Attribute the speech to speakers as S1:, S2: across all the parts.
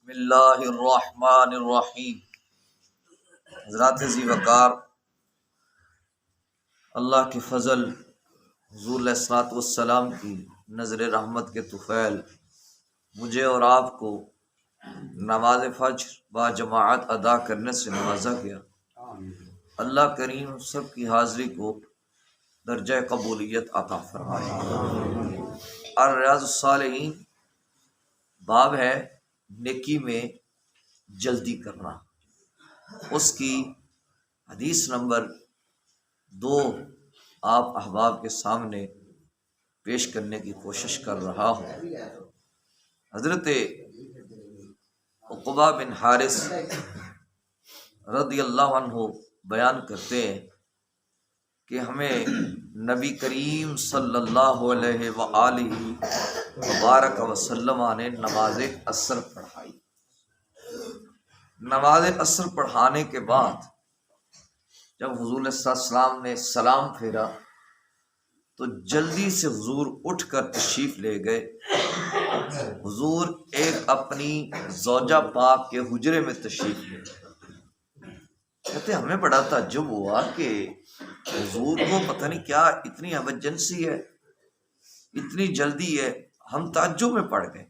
S1: بسم اللہ الرحمن الرحیم۔ حضرات ذی وقار، اللہ کے فضل، حضور علیہ الصلوۃ والسلام کی نظر رحمت کے طفیل مجھے اور آپ کو نماز فجر با جماعت ادا کرنے سے نوازا گیا۔ اللہ کریم سب کی حاضری کو درجہ قبولیت عطا فرمائے۔ الریاض الصالحین باب ہے نیکی میں جلدی کرنا، اس کی حدیث نمبر 2 آپ احباب کے سامنے پیش کرنے کی کوشش کر رہا ہوں۔ حضرت عقبہ بن حارث رضی اللہ عنہ بیان کرتے ہیں کہ ہمیں نبی کریم صلی اللہ علیہ وآلہ وبارک وسلم نے نماز عصر پڑھائی۔ نماز عصر پڑھانے کے بعد جب حضور علیہ السلام نے سلام پھیرا تو جلدی سے حضور اٹھ کر تشریف لے گئے۔ حضور ایک اپنی زوجہ پاک کے حجرے میں تشریف لے گئے۔ کہتے ہمیں بڑا تعجب ہوا کہ حضور کو پتہ نہیں کیا اتنی ایمرجنسی ہے، اتنی جلدی ہے۔ ہم تعجب میں پڑ گئے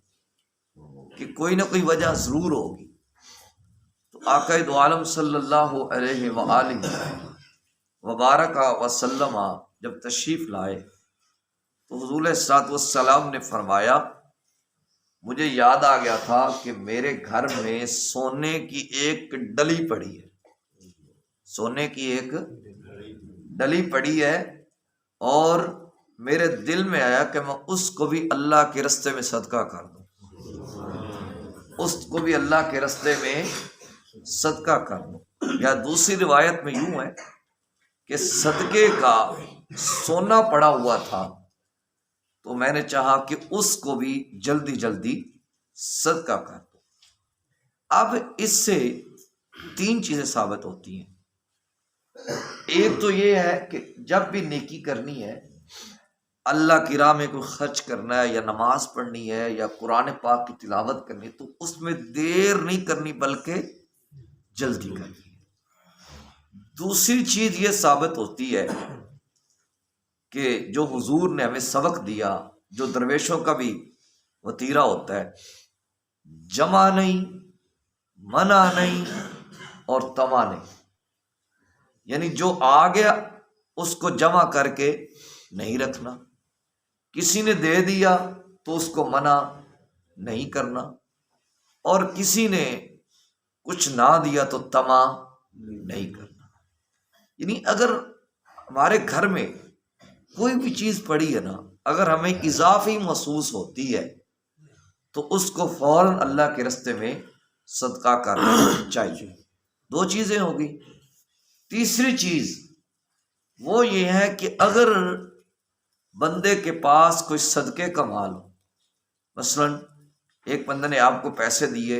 S1: کہ کوئی نہ کوئی وجہ ضرور ہوگی۔ تو آقا دو عالم صلی اللہ علیہ وآلہ وبارک وسلم جب تشریف لائے تو حضور علیہ الصلوۃ والسلام نے فرمایا، مجھے یاد آ گیا تھا کہ میرے گھر میں سونے کی ایک ڈلی پڑی ہے، سونے کی ایک ڈلی پڑی ہے، اور میرے دل میں آیا کہ میں اس کو بھی اللہ کے راستے میں صدقہ کر دوں، اس کو بھی اللہ کے راستے میں صدقہ کر دوں۔ یا دوسری روایت میں یوں ہے کہ صدقے کا سونا پڑا ہوا تھا تو میں نے چاہا کہ اس کو بھی جلدی جلدی صدقہ کر دوں۔ اب اس سے 3 چیزیں ثابت ہوتی ہیں۔ ایک تو یہ ہے کہ جب بھی نیکی کرنی ہے، اللہ کی راہ میں کوئی خرچ کرنا ہے یا نماز پڑھنی ہے یا قرآن پاک کی تلاوت کرنی ہے تو اس میں دیر نہیں کرنی بلکہ جلدی کرنی ہے۔ دوسری چیز یہ ثابت ہوتی ہے کہ جو حضور نے ہمیں سبق دیا، جو درویشوں کا بھی وتیرہ ہوتا ہے، جمع نہیں، منع نہیں اور طمع نہیں، یعنی جو آ گیا اس کو جمع کر کے نہیں رکھنا، کسی نے دے دیا تو اس کو منع نہیں کرنا، اور کسی نے کچھ نہ دیا تو طمع نہیں کرنا۔ یعنی اگر ہمارے گھر میں کوئی بھی چیز پڑی ہے نا، اگر ہمیں اضافی محسوس ہوتی ہے تو اس کو فوراً اللہ کے راستے میں صدقہ کرنا چاہیے۔ 2 چیزیں ہوگی۔ تیسری چیز وہ یہ ہے کہ اگر بندے کے پاس کوئی صدقے کا مال ہو، مثلاً ایک بندے نے آپ کو پیسے دیے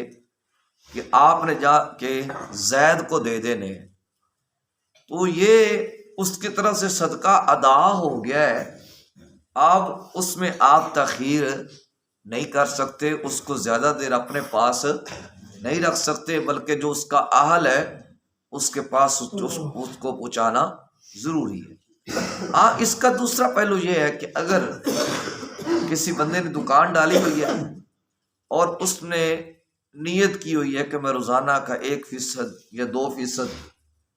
S1: کہ آپ نے جا کے زید کو دے دینے، تو یہ اس کی طرف سے صدقہ ادا ہو گیا ہے، اب اس میں آپ تاخیر نہیں کر سکتے، اس کو زیادہ دیر اپنے پاس نہیں رکھ سکتے، بلکہ جو اس کا اہل ہے اس کے پاس اس کو پہنچانا ضروری ہے۔ اس کا دوسرا پہلو یہ ہے کہ اگر کسی بندے نے دکان ڈالی ہوئی ہے اور اس نے نیت کی ہوئی ہے کہ میں روزانہ کا 1% یا 2%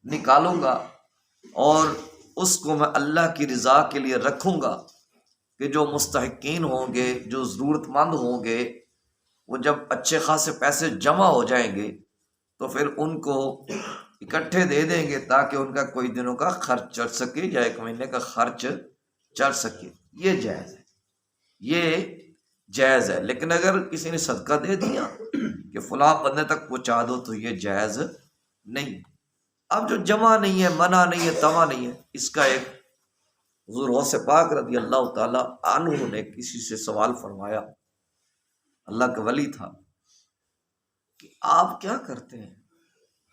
S1: نکالوں گا اور اس کو میں اللہ کی رضا کے لیے رکھوں گا، کہ جو مستحقین ہوں گے، جو ضرورت مند ہوں گے، وہ جب اچھے خاصے پیسے جمع ہو جائیں گے تو پھر ان کو اکٹھے دے دیں گے تاکہ ان کا کوئی دنوں کا خرچ چل سکے یا 1 مہینے کا خرچ چل سکے۔ یہ جائز ہے، یہ جائز ہے۔ لیکن اگر کسی نے صدقہ دے دیا کہ فلاں بندے تک پہنچا دو تو یہ جائز نہیں۔ اب جو جمع نہیں ہے، منع نہیں ہے، طمع نہیں ہے، اس کا ایک حضور غوث پاک رضی اللہ تعالی عنہ نے کسی سے سوال فرمایا، اللہ کا ولی تھا، کہ آپ کیا کرتے ہیں؟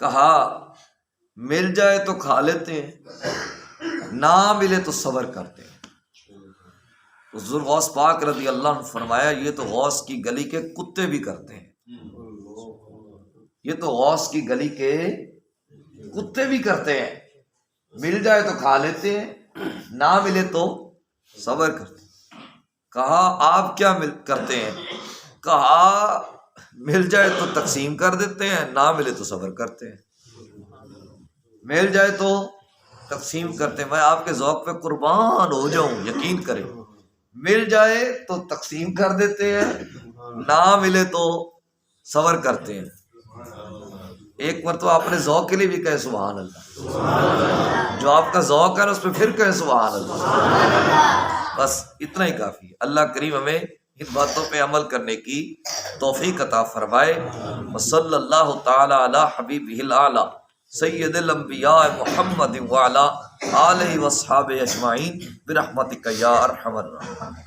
S1: کہا مل جائے تو کھا لیتے ہیں، نہ ملے تو صبر کرتے ہیں۔ حضور غوث پاک رضی اللہ عنہ فرمایا، یہ تو غوث کی گلی کے کتے بھی کرتے ہیں۔ یہ تو غوث کی گلی کے کتے بھی کرتے ہیں، مل جائے تو کھا لیتے ہیں، نہ ملے تو صبر کرتے ہیں۔ کہا آپ کیا کرتے ہیں؟ کہا مل جائے تو تقسیم کر دیتے ہیں، نہ ملے تو صبر کرتے ہیں۔ مل جائے تو تقسیم کرتے ہیں، میں آپ کے ذوق پہ قربان ہو جاؤں، یقین کریں، مل جائے تو تقسیم کر دیتے ہیں، نہ ملے تو صبر کرتے ہیں۔ ایک مرتبہ اپنے ذوق کے لیے بھی کہے سبحان اللہ، جو آپ کا ذوق ہے نا اس پہ پھر کہے سبحان اللہ، بس اتنا ہی کافی ہے۔ اللہ کریم ہمیں ان باتوں پہ عمل کرنے کی توفیق عطا فرمائے۔ وصلی اللہ تعالی علی حبیبہ الاعلی سید الانبیاء محمد وعلی آلہ واصحابہ اجمعین برحمتک یا ارحم الراحمین۔